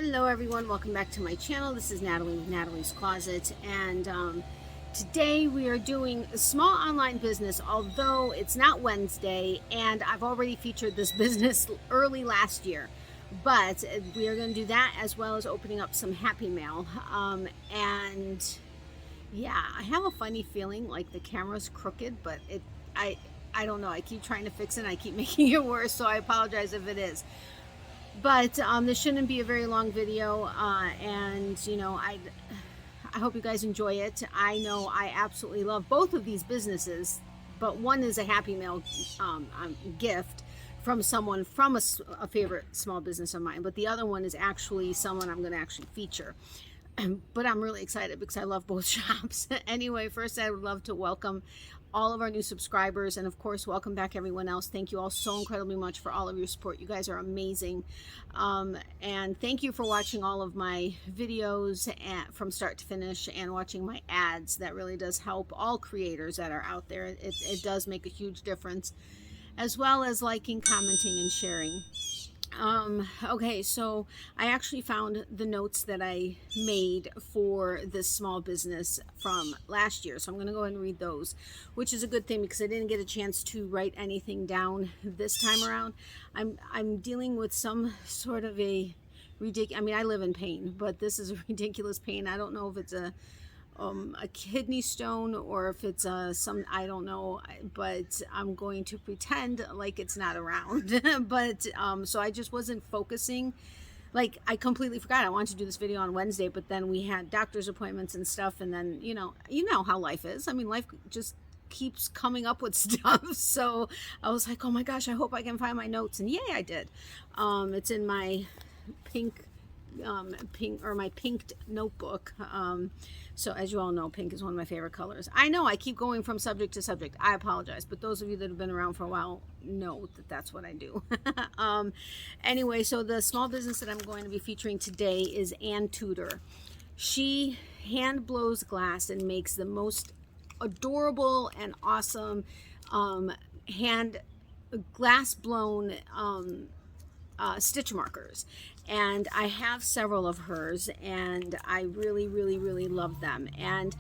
Hello everyone, welcome back to my channel. This is Natalie with Natalie's Closet, and today we are doing a small online business, although it's not Wednesday, and I've already featured this business early last year. But we are going to do that as well as opening up some Happy Mail. And yeah, I have a funny feeling like the camera's crooked, but I don't know. I keep trying to fix it and I keep making it worse, so I apologize if it is. But this shouldn't be a very long video, and you know, I hope you guys enjoy it. I know I absolutely love both of these businesses, but one is a Happy Mail gift from someone from a favorite small business of mine, but the other one is actually someone I'm going to actually feature. But I'm really excited because I love both shops. Anyway, first I would love to welcome all of our new subscribers, and of course welcome back everyone else. Thank you all so incredibly much for all of your support. You guys are amazing, and thank you for watching all of my videos from start to finish and watching my ads. That really does help all creators that are out there. It does make a huge difference, as well as liking, commenting, and sharing. Okay, so I actually found the notes that I made for this small business from last year, so I'm going to go ahead and read those, which is a good thing because I didn't get a chance to write anything down this time around. I'm dealing with some sort of a ridiculous, I mean, I live in pain, but this is a ridiculous pain. I don't know if it's a kidney stone or if it's some, I don't know, but I'm going to pretend like it's not around. But so I just wasn't focusing. Like, I completely forgot I wanted to do this video on Wednesday, but then we had doctor's appointments and stuff, and then you know how life is. I mean, life just keeps coming up with stuff. So I was like, oh my gosh, I hope I can find my notes, and yay, I did. It's in my pink or my pinked notebook. So as you all know, pink is one of my favorite colors. I know I keep going from subject to subject. I apologize, but those of you that have been around for a while know that that's what I do. Anyway, so the small business that I'm going to be featuring today is Ann Tudor. She hand blows glass and makes the most adorable and awesome hand glass blown stitch markers, and I have several of hers, and I really love them. And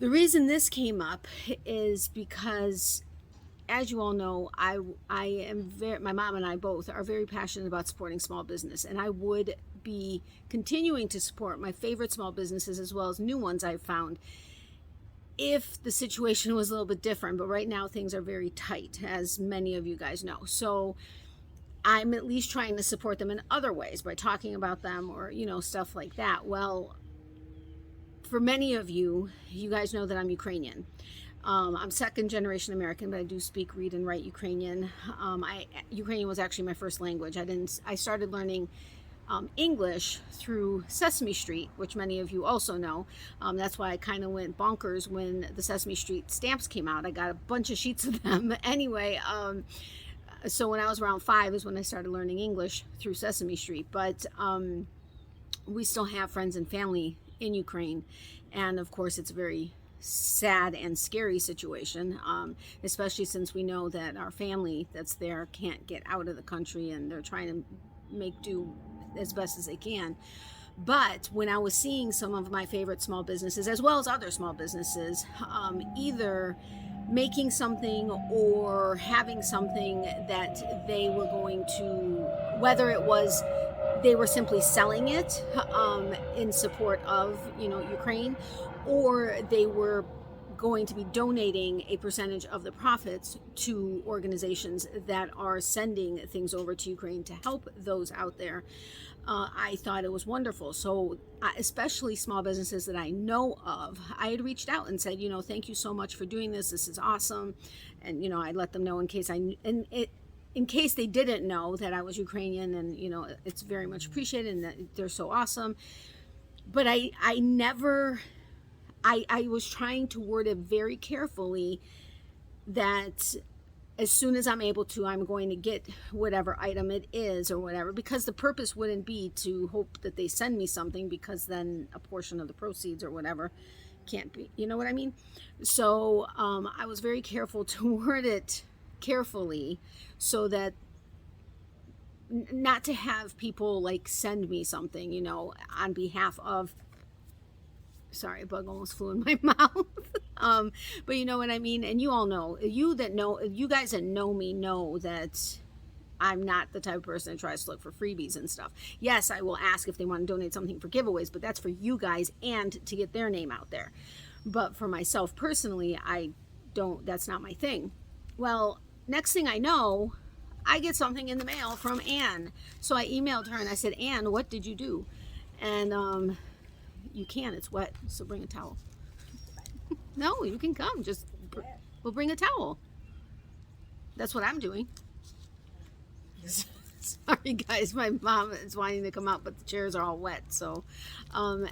the reason this came up is because, as you all know, I am very, my mom and I both are very passionate about supporting small business, and I would be continuing to support my favorite small businesses as well as new ones I've found if the situation was a little bit different. But right now things are very tight, as many of you guys know. So I'm at least trying to support them in other ways by talking about them, or stuff like that. Well, for many of you, you guys know that I'm Ukrainian. I'm second generation American, but I do speak, read, and write Ukrainian. Ukrainian was actually my first language. I started learning English through Sesame Street, which many of you also know. That's why I kind of went bonkers when the Sesame Street stamps came out. I got a bunch of sheets of them. Anyway, so when I was around 5 is when I started learning English through Sesame Street. But we still have friends and family in Ukraine, and of course it's a very sad and scary situation, especially since we know that our family that's there can't get out of the country, and they're trying to make do as best as they can. But when I was seeing some of my favorite small businesses, as well as other small businesses, either making something or having something that they were going to, whether it was they were simply selling it in support of Ukraine, or they were going to be donating a percentage of the profits to organizations that are sending things over to Ukraine to help those out there. I thought it was wonderful. So especially small businesses that I know of, I had reached out and said, thank you so much for doing this. This is awesome. And, I let them know in case in case they didn't know that I was Ukrainian, and, it's very much appreciated and that they're so awesome. But I was trying to word it very carefully that as soon as I'm able to, I'm going to get whatever item it is or whatever, because the purpose wouldn't be to hope that they send me something, because then a portion of the proceeds or whatever can't be, you know what I mean? So I was very careful to word it carefully so that not to have people like send me something, you know, on behalf of, sorry, a bug almost flew in my mouth. But you know what I mean? And you all know, you guys that know me know that I'm not the type of person that tries to look for freebies and stuff. Yes, I will ask if they want to donate something for giveaways, but that's for you guys and to get their name out there. But for myself personally, that's not my thing. Well, next thing I know, I get something in the mail from Ann. So I emailed her and I said, Ann, what did you do? And you can, it's wet, so bring a towel. No, you can come, we'll bring a towel. That's what I'm doing. Sorry guys, my mom is wanting to come out, but the chairs are all wet. So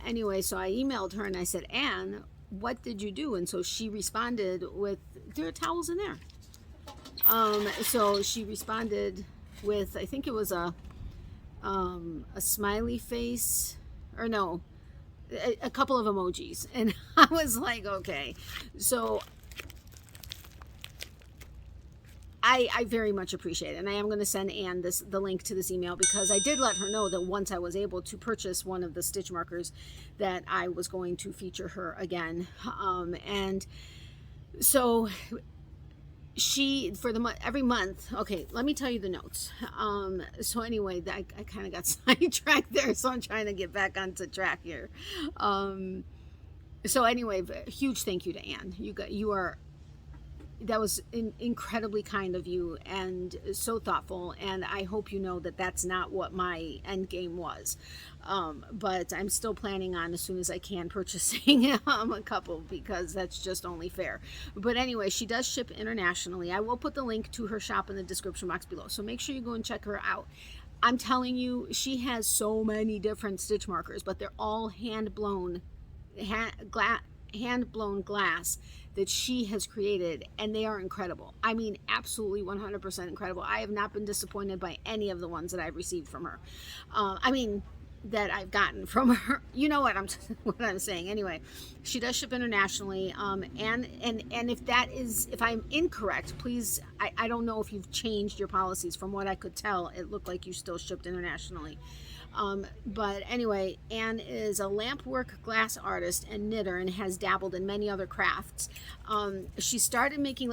anyway, so I emailed her and I said, Ann, what did you do? And so she responded with, there are towels in there. So she responded with, I think it was a smiley face, or no, a couple of emojis. And I was like, okay. So I very much appreciate it. And I am going to send Ann the link to this email, because I did let her know that once I was able to purchase one of the stitch markers, that I was going to feature her again. And so she, for every month, okay, let me tell you the notes. So anyway, I kind of got sidetracked there, so I'm trying to get back onto track here. So anyway, huge thank you to Ann. That was incredibly kind of you and so thoughtful, and I hope you know that that's not what my end game was. But I'm still planning on, as soon as I can, purchasing a couple, because that's just only fair. But anyway, she does ship internationally. I will put the link to her shop in the description box below, so make sure you go and check her out. I'm telling you, she has so many different stitch markers, but they're all hand-blown glass that she has created, and they are incredible. I mean, absolutely 100% incredible. I have not been disappointed by any of the ones that I've received from her. That I've gotten from her. You know what I'm saying. Anyway, she does ship internationally. And if I'm incorrect, please, I don't know if you've changed your policies. From what I could tell, it looked like you still shipped internationally. But anyway, Ann is a lampwork glass artist and knitter, and has dabbled in many other crafts. She started making,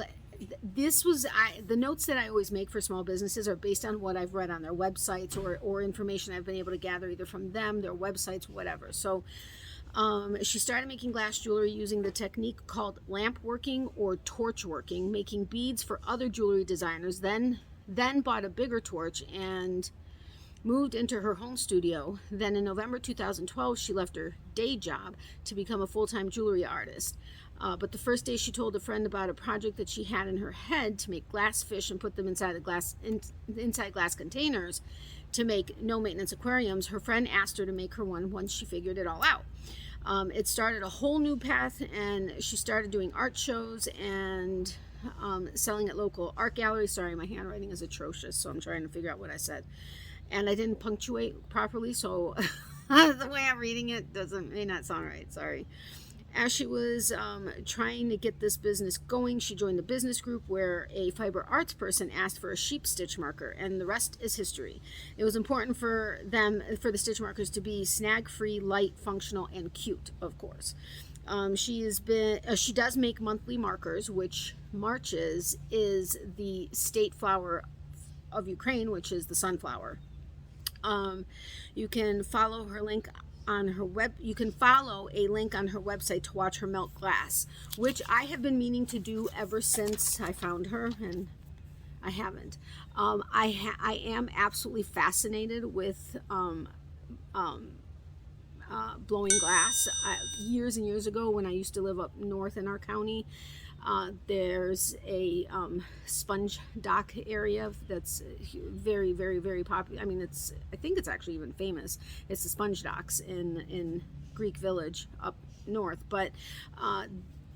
the notes that I always make for small businesses are based on what I've read on their websites, or information I've been able to gather either from them, their websites, whatever. So she started making glass jewelry using the technique called lamp working or torch working, making beads for other jewelry designers, then bought a bigger torch and moved into her home studio. Then in November 2012, she left her day job to become a full-time jewelry artist. But the first day she told a friend about a project that she had in her head to make glass fish and put them inside glass containers to make no-maintenance aquariums, her friend asked her to make her one once she figured it all out. It started a whole new path, and she started doing art shows and selling at local art galleries. Sorry, my handwriting is atrocious, so I'm trying to figure out what I said. And I didn't punctuate properly, so the way I'm reading it may not sound right. Sorry. As she was trying to get this business going, she joined the business group where a fiber arts person asked for a sheep stitch marker, and the rest is history. It was important for the stitch markers to be snag-free, light, functional, and cute, of course. She does make monthly markers, which Marches is the state flower of Ukraine, which is the sunflower. You can follow her link on her you can follow a link on her website to watch her melt glass, which I have been meaning to do ever since I found her, and I haven't. I am absolutely fascinated with blowing glass. Years and years ago, when I used to live up north in our county, there's a sponge dock area that's very, very, very popular. I mean, I think it's actually even famous. It's the sponge docks in Greek Village up north. But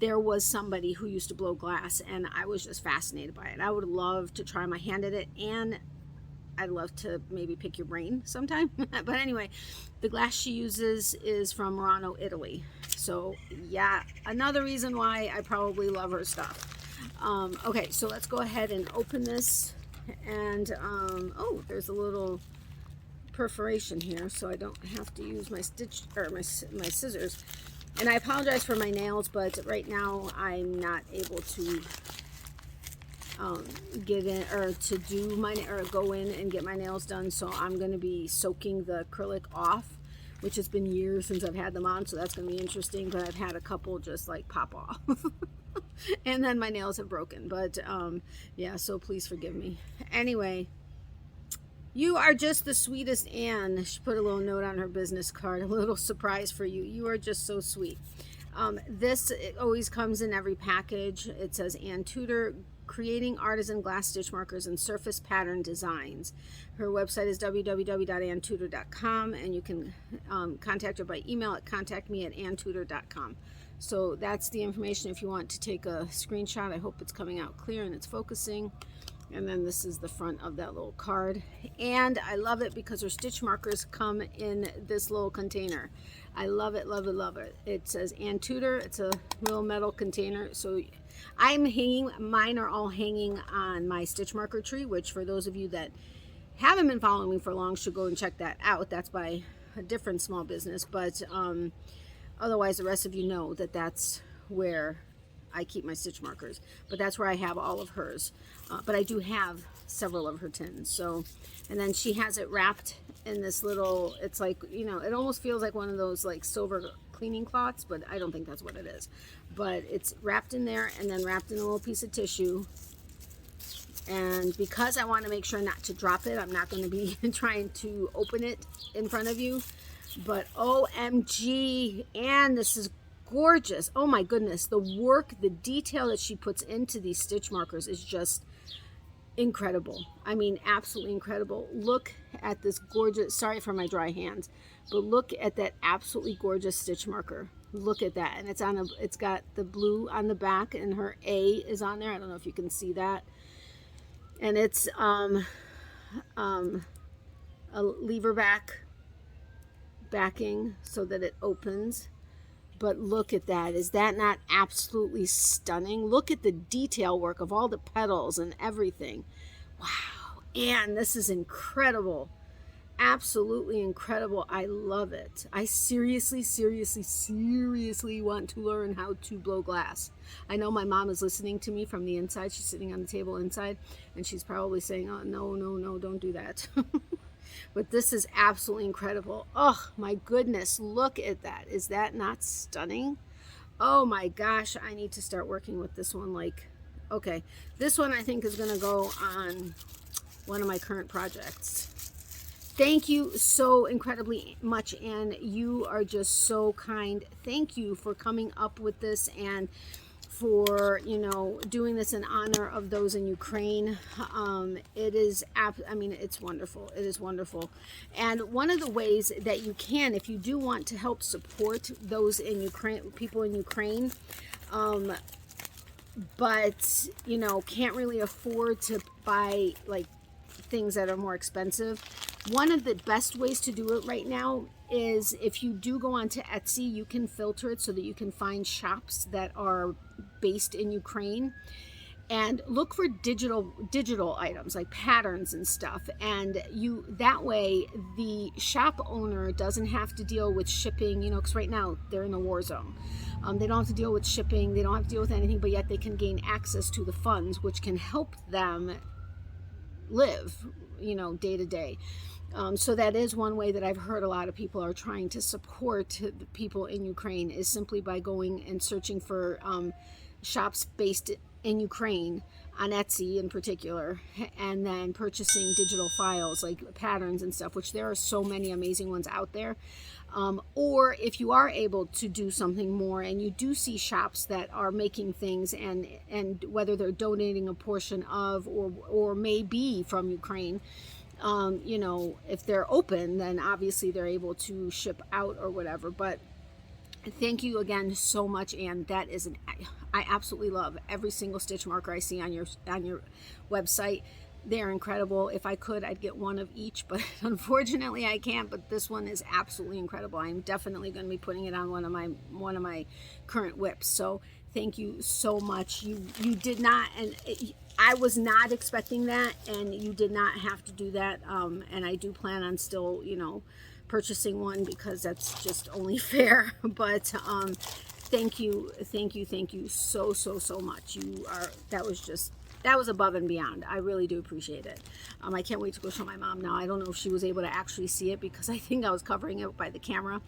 there was somebody who used to blow glass, and I was just fascinated by it. I would love to try my hand at it, and I'd love to maybe pick your brain sometime. But anyway, the glass she uses is from Murano, Italy. So yeah, another reason why I probably love her stuff. Okay, so let's go ahead and open this And oh, there's a little perforation here, so I don't have to use my stitch or my scissors. And I apologize for my nails, but right now I'm not able to get in or to do my or go in and get my nails done, so I'm going to be soaking the acrylic off, which has been years since I've had them on, so that's going to be interesting. But I've had a couple just like pop off and then my nails have broken, but yeah, so please forgive me. Anyway, you are just the sweetest, Ann. She put a little note on her business card, a little surprise for you. You are just so sweet. This, it always comes in every package. It says Ann Tudor, creating artisan glass stitch markers and surface pattern designs. Her website is www.anntudor.com, and you can contact her by email at contactme@anntudor.com. So that's the information if you want to take a screenshot. I hope it's coming out clear and it's focusing. And then this is the front of that little card. And I love it because her stitch markers come in this little container. I love it, love it, love it. It says Ann Tudor. It's a little metal container. So I'm hanging, mine are all hanging on my stitch marker tree, which for those of you that haven't been following me for long should go and check that out. That's by a different small business. But otherwise, the rest of you know that that's where I keep my stitch markers, but that's where I have all of hers. But I do have several of her tins. So, and then she has it wrapped in this little, it's like, you know, it almost feels like one of those like silver cleaning cloths, but I don't think that's what it is. But it's wrapped in there and then wrapped in a little piece of tissue. And because I want to make sure not to drop it, I'm not going to be trying to open it in front of you. But OMG, and this is gorgeous. Oh my goodness, the work, the detail that she puts into these stitch markers is just incredible. I mean, absolutely incredible. Look at this gorgeous, sorry for my dry hands, but look at that absolutely gorgeous stitch marker. Look at that. And it's on a, it's got the blue on the back and her A is on there. I don't know if you can see that. And it's a lever backing so that it opens. But look at that. Is that not absolutely stunning? Look at the detail work of all the petals and everything. Wow. And this is incredible. Absolutely incredible. I love it. I seriously want to learn how to blow glass. I know my mom is listening to me from the inside. She's sitting on the table inside, and she's probably saying, oh, no, don't do that. But this is absolutely incredible. Oh my goodness, look at that. Is that not stunning? Oh my gosh, I need to start working with this one. Like, okay, this one I think is gonna go on one of my current projects. Thank you so incredibly much, Ann. You are just so kind. Thank you for coming up with this and for, you know, doing this in honor of those in Ukraine. It is, I mean, it's wonderful. It is wonderful. And one of the ways that you can, if you do want to help support those in Ukraine, people in Ukraine, but, you know, can't really afford to buy like things that are more expensive, one of the best ways to do it right now is if you do go onto Etsy, you can filter it so that you can find shops that are based in Ukraine and look for digital items like patterns and stuff. And you, that way the shop owner doesn't have to deal with shipping, you know, because right now they're in a war zone. They don't have to deal with shipping, they don't have to deal with anything, but yet they can gain access to the funds, which can help them live, you know, day to day. So that is one way that I've heard a lot of people are trying to support the people in Ukraine, is simply by going and searching for shops based in Ukraine on Etsy in particular, and then purchasing digital files like patterns and stuff, which there are so many amazing ones out there. Or if you are able to do something more and you do see shops that are making things, and whether they're donating a portion of or maybe from Ukraine, you know, if they're open, then obviously they're able to ship out or whatever. But thank you again so much, Ann. That is I absolutely love every single stitch marker I see on your website. They're incredible. If I could, I'd get one of each, but unfortunately I can't. But this one is absolutely incredible. I'm definitely going to be putting it on one of my current whips. So thank you so much. You did not, and I was not expecting that, and you did not have to do that. And I do plan on still, you know, purchasing one, because that's just only fair. But thank you so much. That was above and beyond. I really do appreciate it. I can't wait to go show my mom now. I don't know if she was able to actually see it, because I think I was covering it by the camera,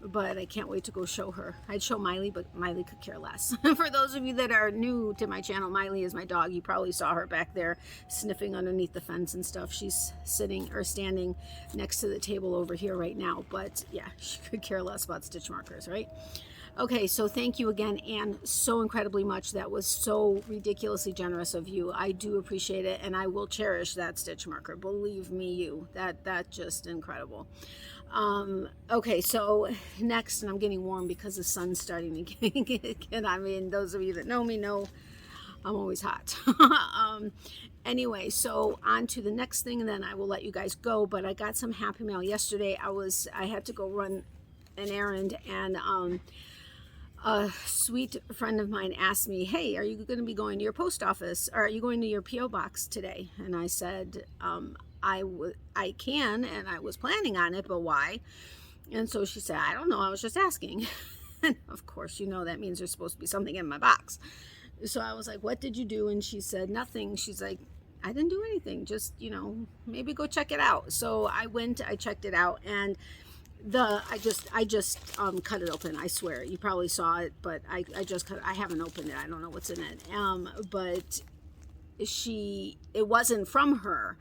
but I can't wait to go show her. I'd show Miley, but Miley could care less. For those of you that are new to my channel, Miley is my dog. You probably saw her back there sniffing underneath the fence and stuff. She's sitting or standing next to the table over here right now, but yeah, she could care less about stitch markers, right? Okay, so thank you again, Anne, so incredibly much. That was so ridiculously generous of you. I do appreciate it, and I will cherish that stitch marker. Believe me, that just incredible. Okay, so next, and I'm getting warm because the sun's starting to get. I mean, those of you that know me know I'm always hot. Anyway, so on to the next thing, and then I will let you guys go. But I got some happy mail yesterday. I had to go run an errand, and a sweet friend of mine asked me, hey, are you going to be going to your post office, or are you going to your P.O. box today? And I said, I can, and I was planning on it, but why? And so she said, I don't know, I was just asking. And of course, you know, that means there's supposed to be something in my box. So I was like, what did you do? And she said, nothing. She's like, I didn't do anything, just, you know, maybe go check it out. So I went, I checked it out, and I just cut it open. I swear, you probably saw it, but I just cut it. I haven't opened it. I don't know what's in it. But it wasn't from her.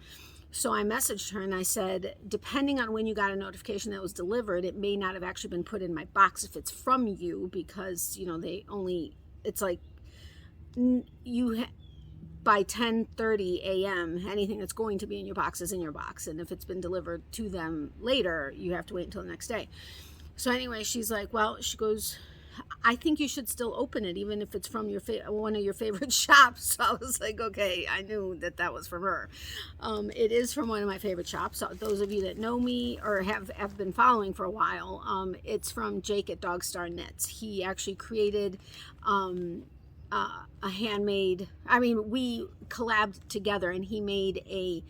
So I messaged her and I said, depending on when you got a notification that was delivered, it may not have actually been put in my box if it's from you, because, you know, it's like by 10:30 a.m. anything that's going to be in your box is in your box, and if it's been delivered to them later, you have to wait until the next day. So anyway, she's like, well, she goes, I think you should still open it, even if it's from one of your favorite shops. So I was like, okay, I knew that was from her. It is from one of my favorite shops. So those of you that know me or have been following for a while, it's from Jake at Dogstar Knits. He actually created a handmade, we collabed together, and he made a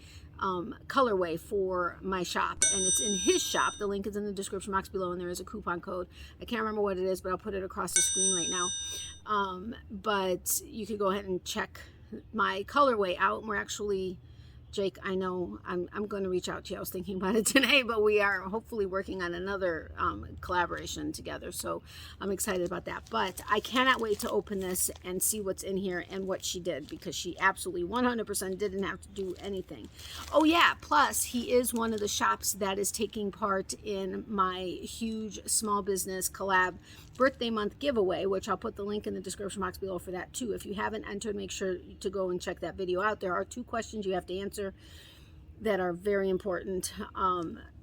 colorway for my shop, and it's in his shop. The link is in the description box below, and there is a coupon code. I can't remember what it is, but I'll put it across the screen right now. But you could go ahead and check my colorway out. And we're actually, Jake, I know I'm going to reach out to you. I was thinking about it today, but we are hopefully working on another collaboration together. So I'm excited about that. But I cannot wait to open this and see what's in here and what she did, because she absolutely 100% didn't have to do anything. Oh yeah, plus he is one of the shops that is taking part in my huge small business collab birthday month giveaway, which I'll put the link in the description box below for that too. If you haven't entered, make sure to go and check that video out. There are 2 questions you have to answer that are very important,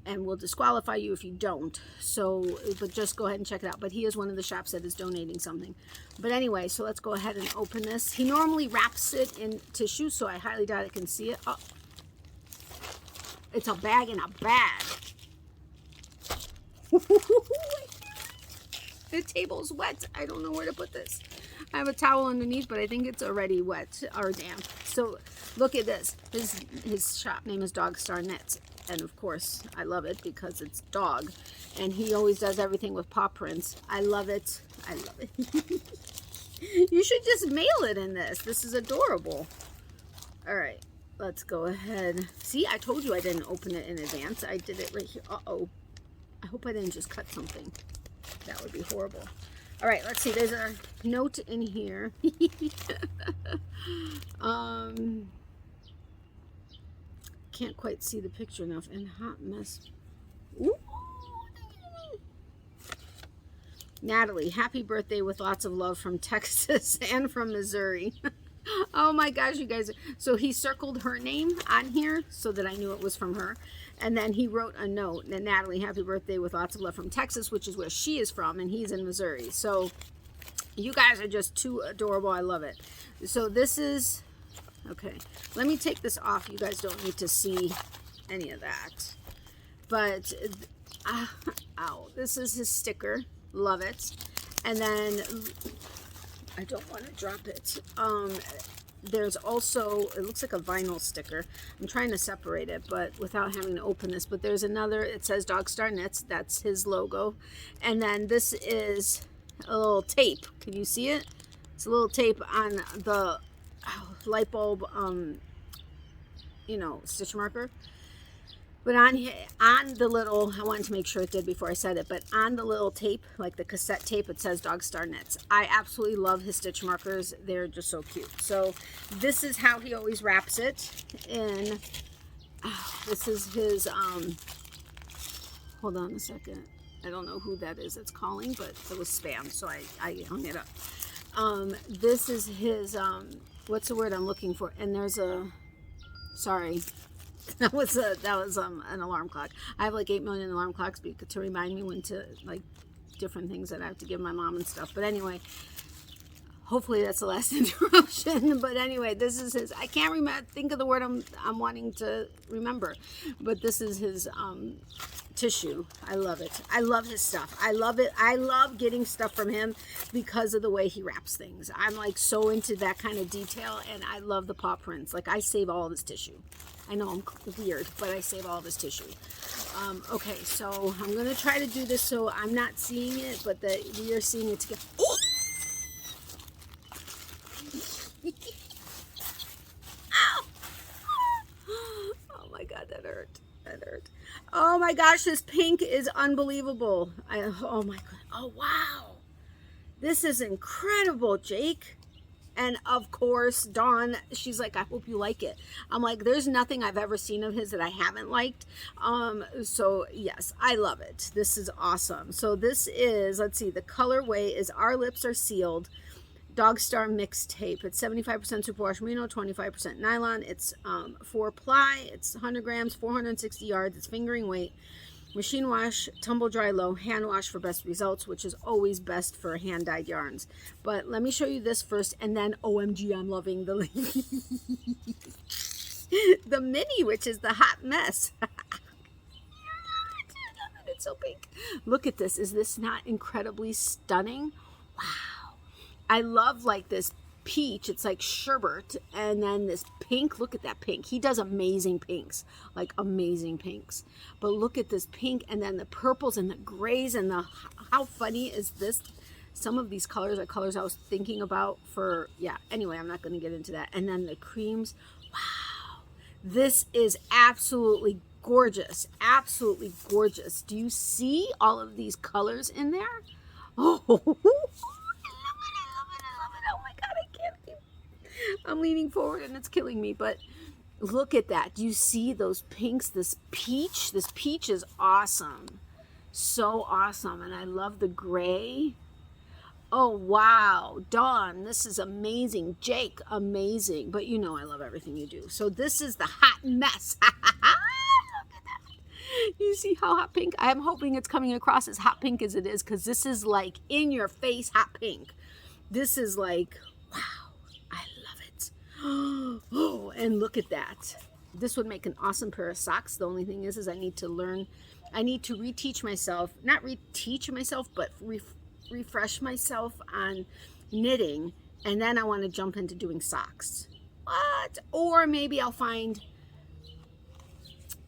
and will disqualify you if you don't. So, but just go ahead and check it out. But he is one of the shops that is donating something. But anyway, so let's go ahead and open this. He normally wraps it in tissue, so I highly doubt it can see it. Oh, it's a bag in a bag. The table's wet. I don't know where to put this. I have a towel underneath, but I think it's already wet or damp. So look at this. His shop name is Dogstar Knits, and of course I love it because it's dog, and he always does everything with paw prints. I love it. I love it. You should just mail it in this. This is adorable. All right, let's go ahead. See, I told you I didn't open it in advance. I did it right here. Uh-oh. I hope I didn't just cut something. That would be horrible. All right, let's see. There's a note in here. Can't quite see the picture enough. And hot mess. Ooh. Natalie, happy birthday with lots of love from Texas and from Missouri. Oh my gosh, you guys. So he circled her name on here so that I knew it was from her. And then he wrote a note, and Natalie, happy birthday with lots of love from Texas, which is where she is from, and he's in Missouri. So you guys are just too adorable. I love it. So this is Okay, let me take this off. You guys don't need to see any of that. But, ow, this is his sticker. Love it. And then, I don't want to drop it. There's also, it looks like a vinyl sticker. I'm trying to separate it, but without having to open this. But there's another, it says Dogstar Knits. That's his logo. And then this is a little tape. Can you see it? It's a little tape on the light bulb, you know, stitch marker. But on the little, I wanted to make sure it did before I said it, but on the little tape, like the cassette tape, it says Dogstar Knits. I absolutely love his stitch markers. They're just so cute. So this is how he always wraps it in. This is his, hold on a second. I don't know who that is that's calling, but it was spam, so I hung it up. This is his, what's the word I'm looking for? And there's a, sorry. That was an alarm clock. I have like 8 million alarm clocks to remind me when to, like, different things that I have to give my mom and stuff. But anyway, hopefully that's the last interruption. But anyway, this is his, I can't think of the word I'm wanting to remember. But this is his tissue. I love it. I love his stuff. I love it. I love getting stuff from him because of the way he wraps things. I'm like so into that kind of detail, and I love the paw prints. Like, I save all of his tissue. I know I'm weird, but I save all of his tissue. Okay, so I'm going to try to do this so I'm not seeing it, but that we are seeing it together. Ow! Oh my God, that hurt. That hurt. Oh my gosh, this pink is unbelievable. Oh my God. Oh, wow. This is incredible, Jake. And of course, Dawn, she's like, I hope you like it. I'm like, there's nothing I've ever seen of his that I haven't liked. So yes, I love it. This is awesome. So this is, let's see, the colorway is Our Lips Are Sealed Dogstar Mixed Tape. It's 75% superwash merino, 25% nylon. It's 4-ply. It's 100 grams, 460 yards. It's fingering weight. Machine wash, tumble dry low, hand wash for best results, which is always best for hand dyed yarns. But let me show you this first, and then OMG, I'm loving the the mini, which is the hot mess. It's so pink. Look at this. Is this not incredibly stunning? Wow. I love like this peach, it's like sherbet, and then this pink. Look at that pink. He does amazing pinks, like amazing pinks. But look at this pink, and then the purples and the grays, and the, how funny is this? Some of these colors are colors I was thinking about for, yeah, anyway, I'm not going to get into that. And then the creams. Wow, this is absolutely gorgeous. Absolutely gorgeous. Do you see all of these colors in there? Oh, I'm leaning forward and it's killing me, but look at that. Do you see those pinks? This peach is awesome. So awesome. And I love the gray. Oh, wow. Dawn, this is amazing. Jake, amazing. But you know I love everything you do. So this is the hot mess. Look at that. You see how hot pink? I am hoping it's coming across as hot pink as it is, because this is like in your face hot pink. This is like, wow. Oh, and look at that. This would make an awesome pair of socks. The only thing is I need to learn, I need to reteach myself, not reteach myself, but refresh myself on knitting. And then I want to jump into doing socks. What? Or maybe I'll find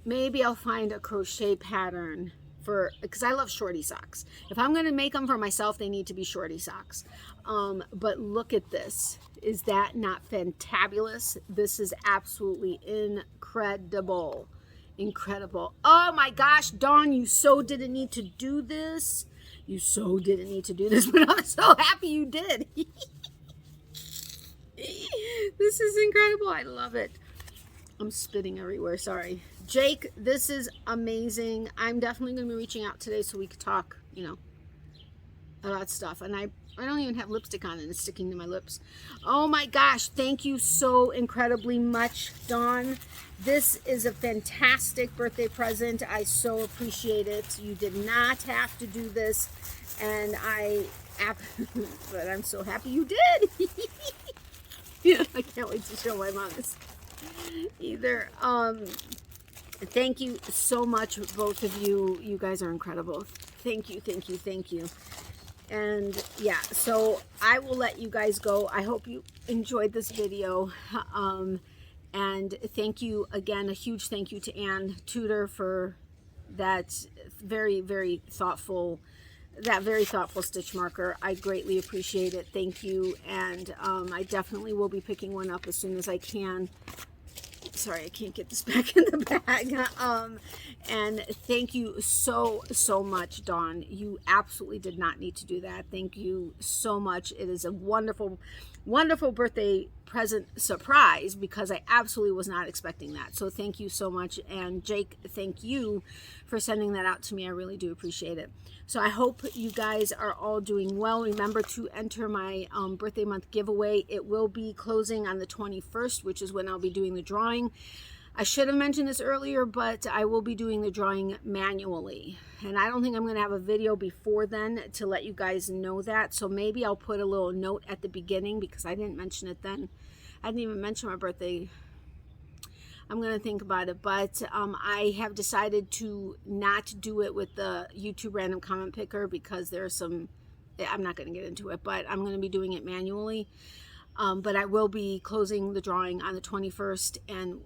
a crochet pattern for, because I love shorty socks. If I'm going to make them for myself, they need to be shorty socks. But look at this. Is that not fantabulous? This is absolutely incredible. Incredible. Oh my gosh, Dawn, you so didn't need to do this. You so didn't need to do this, but I'm so happy you did. This is incredible. I love it. I'm spitting everywhere. Sorry. Jake, this is amazing. I'm definitely going to be reaching out today so we could talk, you know, about stuff. And I don't even have lipstick on and it's sticking to my lips. Oh my gosh, thank you so incredibly much, Dawn. This is a fantastic birthday present. I so appreciate it. You did not have to do this, and but I'm so happy you did. I can't wait to show my mom this either. Thank you so much, both of you. You guys are incredible. Thank you, thank you, thank you. And yeah, so I will let you guys go. I hope you enjoyed this video. And thank you again, a huge thank you to Ann Tudor for that very thoughtful stitch marker. I greatly appreciate it. Thank you. And I definitely will be picking one up as soon as I can. Sorry, I can't get this back in the bag. And thank you so much, Dawn. You absolutely did not need to do that. Thank you so much. It is a wonderful birthday present surprise, because I absolutely was not expecting that. So thank you so much. And Jake, thank you for sending that out to me. I really do appreciate it. So I hope you guys are all doing well. Remember to enter my birthday month giveaway. It will be closing on the 21st, which is when I'll be doing the drawing. I should have mentioned this earlier, but I will be doing the drawing manually. And I don't think I'm going to have a video before then to let you guys know that. So maybe I'll put a little note at the beginning, because I didn't mention it then. I didn't even mention my birthday. I'm going to think about it. But I have decided to not do it with the YouTube random comment picker, because there's some, I'm not going to get into it, but I'm going to be doing it manually. But I will be closing the drawing on the 21st, and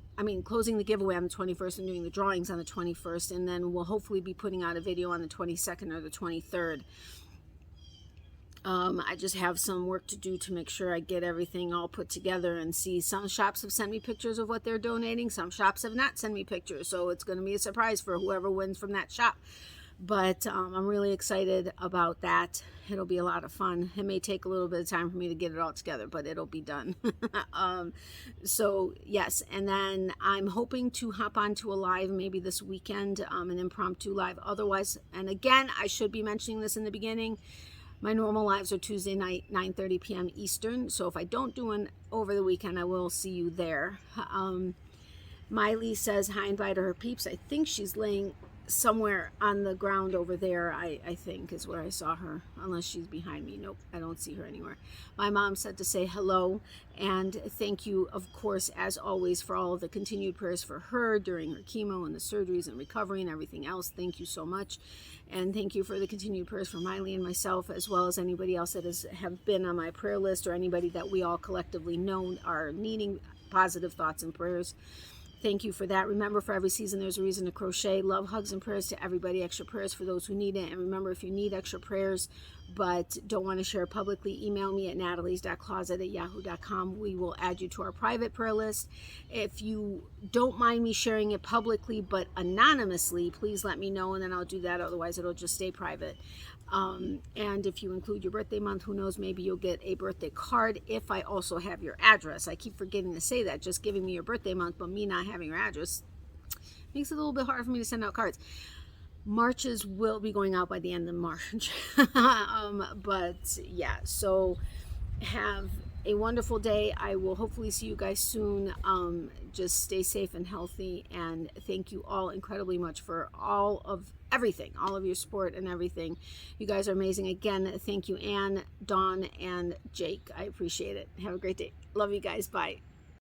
closing the giveaway on the 21st and doing the drawings on the 21st, and then we'll hopefully be putting out a video on the 22nd or the 23rd. I just have some work to do to make sure I get everything all put together and see. Some shops have sent me pictures of what they're donating. Some shops have not sent me pictures, so it's going to be a surprise for whoever wins from that shop. But I'm really excited about that. It'll be a lot of fun. It may take a little bit of time for me to get it all together, but it'll be done. So yes, and then I'm hoping to hop onto a live maybe this weekend, an impromptu live. Otherwise, and again, I should be mentioning this in the beginning, my normal lives are Tuesday night, 9:30 p.m. Eastern. So if I don't do one over the weekend, I will see you there. Miley says hi and bye to her peeps. I think she's laying somewhere on the ground over there, I think is where I saw her, unless she's behind me. Nope, I don't see her anywhere. My mom said to say hello, and thank you, of course, as always, for all of the continued prayers for her during her chemo and the surgeries and recovery and everything else. Thank you so much. And thank you for the continued prayers for Miley and myself, as well as anybody else that have been on my prayer list, or anybody that we all collectively know are needing positive thoughts and prayers. Thank you for that. Remember, for every season, there's a reason to crochet. Love, hugs, and prayers to everybody. Extra prayers for those who need it. And remember, if you need extra prayers but don't want to share publicly, email me at natalies.closet@yahoo.com. We will add you to our private prayer list. If you don't mind me sharing it publicly but anonymously, please let me know, and then I'll do that. Otherwise, it'll just stay private. And if you include your birthday month, who knows, maybe you'll get a birthday card if I also have your address. I keep forgetting to say that. Just giving me your birthday month but me not having your address makes it a little bit hard for me to send out cards. Marches will be going out by the end of March. But yeah, so have a wonderful day. I will hopefully see you guys soon. Just stay safe and healthy, and thank you all incredibly much for all of everything, all of your support and everything. You guys are amazing. Again, thank you, Ann, Dawn, and Jake. I appreciate it. Have a great day. Love you guys. Bye.